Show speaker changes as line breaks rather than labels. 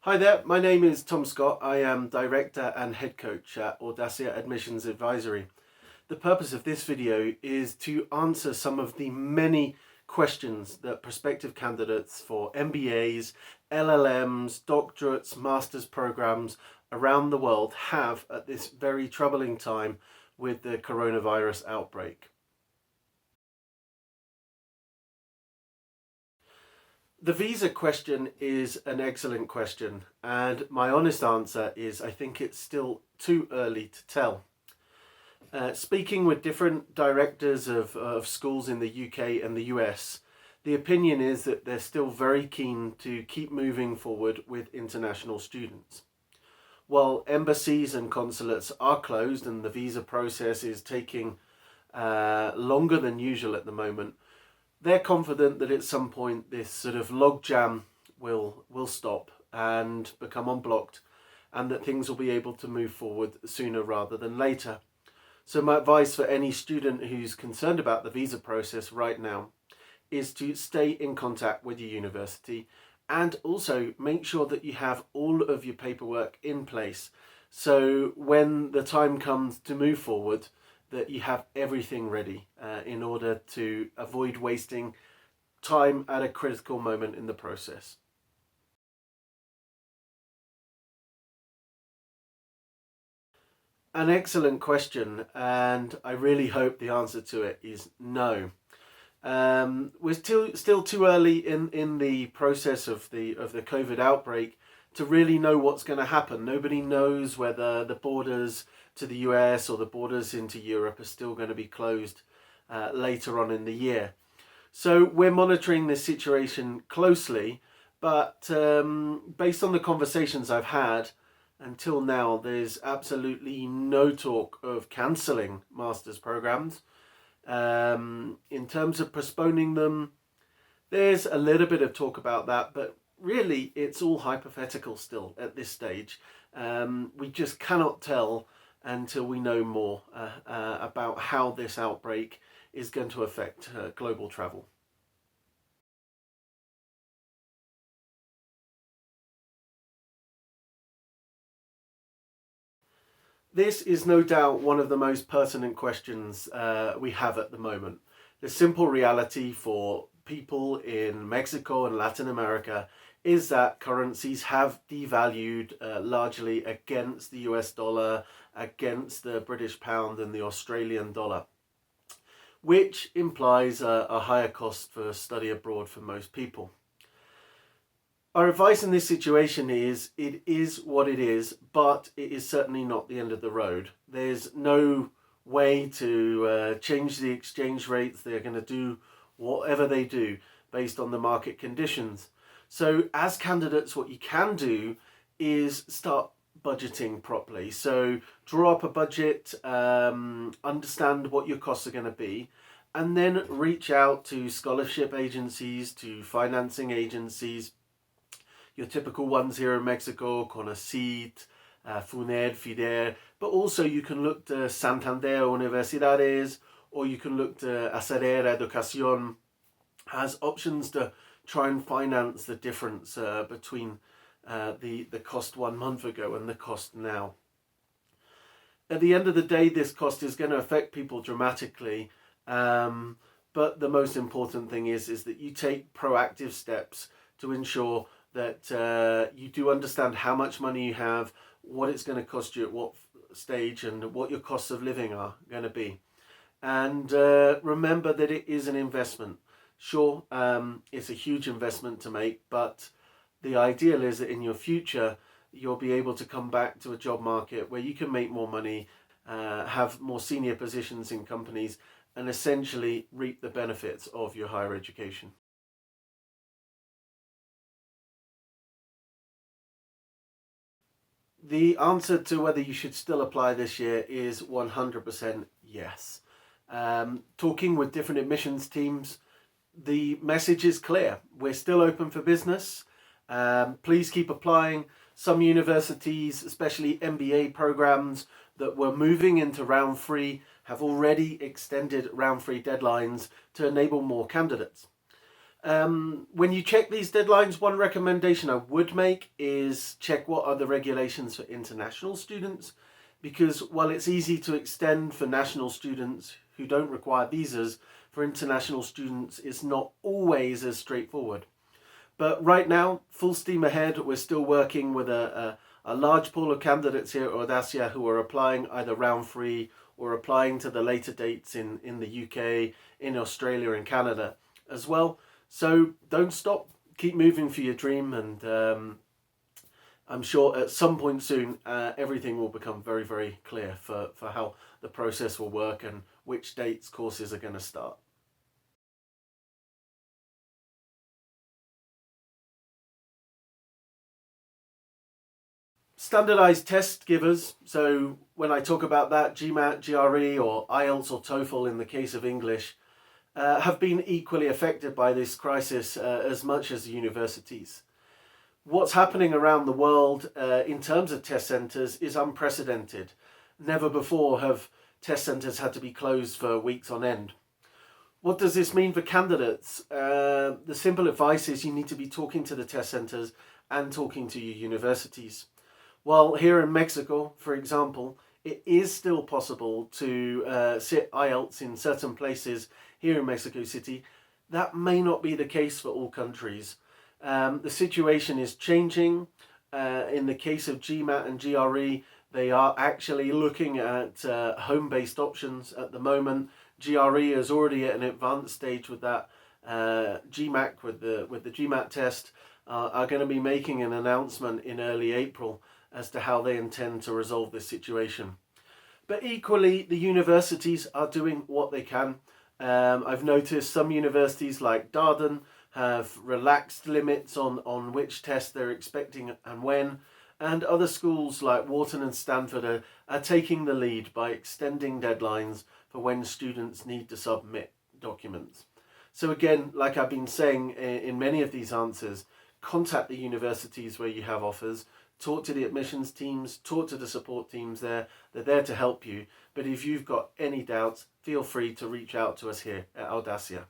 Hi there, my name is Tom Scott. I am Director and Head Coach at Audacia Admissions Advisory. The purpose of this video is to answer some of the many questions that prospective candidates for MBAs, LLMs, doctorates, master's programs around the world have at this very troubling time with the coronavirus outbreak. The visa question is an excellent question, and my honest answer is I think it's still too early to tell. Speaking with different directors of schools in the UK and the US, the opinion is that they're still very keen to keep moving forward with international students. While embassies and consulates are closed and the visa process is taking longer than usual at the moment, they're confident that at some point this sort of logjam will stop and become unblocked, and that things will be able to move forward sooner rather than later. So my advice for any student who's concerned about the visa process right now is to stay in contact with your university and also make sure that you have all of your paperwork in place, so when the time comes to move forward that you have everything ready in order to avoid wasting time at a critical moment in the process. An excellent question, and I really hope the answer to it is no. We're still too early in the process of the COVID outbreak to really know what's going to happen. Nobody knows whether the borders to the US or the borders into Europe are still going to be closed later on in the year. So we're monitoring this situation closely, but based on the conversations I've had until now, there's absolutely no talk of cancelling master's programs. In terms of postponing them, there's a little bit of talk about that, but really it's all hypothetical still at this stage. We just cannot tell until we know more about how this outbreak is going to affect global travel. This is no doubt one of the most pertinent questions we have at the moment. The simple reality for people in Mexico and Latin America is that currencies have devalued largely against the US dollar, against the British pound and the Australian dollar, which implies a higher cost for study abroad for most people. Our advice in this situation is it is what it is, but it is certainly not the end of the road. There's no way to change the exchange rates. They're going to do whatever they do based on the market conditions. So as candidates, what you can do is start budgeting properly. So draw up a budget, understand what your costs are going to be, and then reach out to scholarship agencies, to financing agencies, your typical ones here in Mexico, Conacit, FUNED, FIDER, but also you can look to Santander Universidades, or you can look to Acerera Educación as options to try and finance the difference between the cost 1 month ago and the cost now. At the end of the day, this cost is going to affect people dramatically, but the most important thing is that you take proactive steps to ensure that you do understand how much money you have, what it's going to cost you at what stage, and what your costs of living are going to be. And remember that it is an investment. Sure, it's a huge investment to make, but the ideal is that in your future, you'll be able to come back to a job market where you can make more money, have more senior positions in companies, and essentially reap the benefits of your higher education. The answer to whether you should still apply this year is 100% yes. Talking with different admissions teams, the message is clear. We're still open for business. Please keep applying. Some universities, especially MBA programs that were moving into round 3, have already extended round 3 deadlines to enable more candidates. When you check these deadlines, one recommendation I would make is check what are the regulations for international students, because while it's easy to extend for national students who don't require visas, for international students it's not always as straightforward. But right now, full steam ahead, we're still working with a large pool of candidates here at Audacia who are applying either round 3 or applying to the later dates in the UK, in Australia and Canada as well. So don't stop, keep moving for your dream, and I'm sure at some point soon everything will become very, very clear for how the process will work and which dates courses are going to start. Standardized test givers, so when I talk about that, GMAT, GRE or IELTS or TOEFL in the case of English, have been equally affected by this crisis as much as the universities. What's happening around the world in terms of test centres is unprecedented. Never before have test centres had to be closed for weeks on end. What does this mean for candidates? The simple advice is you need to be talking to the test centres and talking to your universities. While here in Mexico, for example, it is still possible to sit IELTS in certain places here in Mexico City, that may not be the case for all countries. The situation is changing. In the case of GMAT and GRE, they are actually looking at home-based options at the moment. GRE is already at an advanced stage with that. GMAT with the GMAT test are going to be making an announcement in early April as to how they intend to resolve this situation. But equally, the universities are doing what they can. I've noticed some universities like Darden have relaxed limits on which test they're expecting and when, and other schools like Wharton and Stanford are taking the lead by extending deadlines for when students need to submit documents. So again, like I've been saying in many of these answers, contact the universities where you have offers, talk to the admissions teams, talk to the support teams there. They're there to help you. But if you've got any doubts, feel free to reach out to us here at Audacia.